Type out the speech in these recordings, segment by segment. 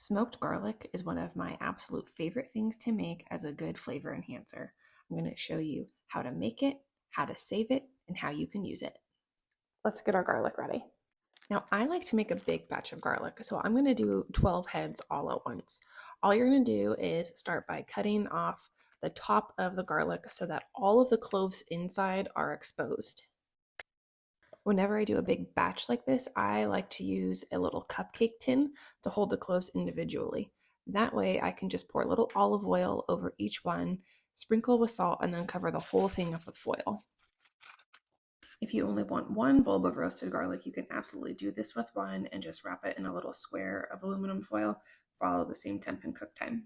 Smoked garlic is one of my absolute favorite things to make as a good flavor enhancer. I'm going to show you how to make it, how to save it, and how you can use it. Let's get our garlic ready. Now, I like to make a big batch of garlic, so I'm going to do 12 heads all at once. All you're going to do is start by cutting off the top of the garlic so that all of the cloves inside are exposed. Whenever I do a big batch like this, I like to use a little cupcake tin to hold the cloves individually. That way I can just pour a little olive oil over each one, sprinkle with salt, and then cover the whole thing up with foil. If you only want one bulb of roasted garlic, you can absolutely do this with one and just wrap it in a little square of aluminum foil. Follow the same temp and cook time.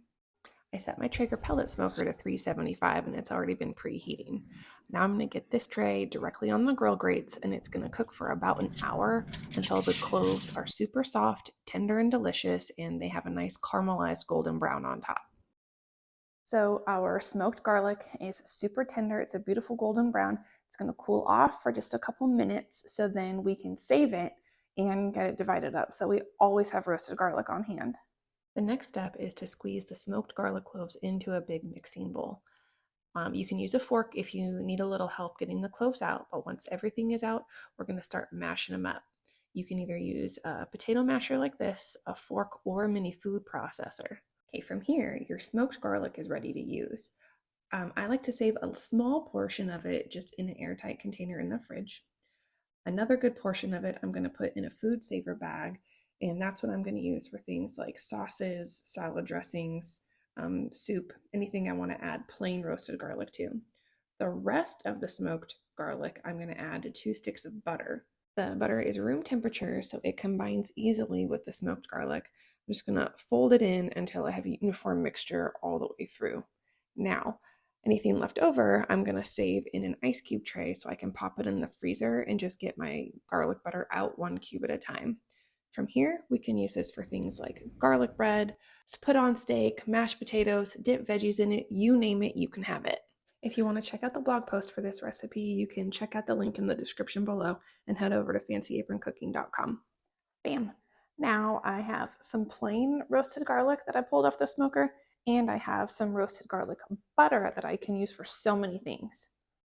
I set my Traeger pellet smoker to 375 and it's already been preheating. Now I'm going to get this tray directly on the grill grates and it's going to cook for about an hour until the cloves are super soft, tender, and delicious, and they have a nice caramelized golden brown on top. So our smoked garlic is super tender. It's a beautiful golden brown. It's going to cool off for just a couple minutes so then we can save it and get it divided up. So we always have roasted garlic on hand. The next step is to squeeze the smoked garlic cloves into a big mixing bowl. You can use a fork if you need a little help getting the cloves out, but once everything is out, we're going to start mashing them up. You can either use a potato masher like this, a fork, or a mini food processor. Okay, from here, your smoked garlic is ready to use. I like to save a small portion of it just in an airtight container in the fridge. Another good portion of it I'm going to put in a food saver bag, and that's what I'm going to use for things like sauces, salad dressings, soup, anything I want to add plain roasted garlic to. The rest of the smoked garlic I'm going to add to 2 sticks of butter. The butter is room temperature, so it combines easily with the smoked garlic. I'm just going to fold it in until I have a uniform mixture all the way through. Now, anything left over, I'm going to save in an ice cube tray so I can pop it in the freezer and just get my garlic butter out 1 cube at a time. From here, we can use this for things like garlic bread, put on steak, mashed potatoes, dip veggies in it, you name it, you can have it. If you want to check out the blog post for this recipe, you can check out the link in the description below and head over to fancyaproncooking.com. Bam. Now I have some plain roasted garlic that I pulled off the smoker, and I have some roasted garlic butter that I can use for so many things.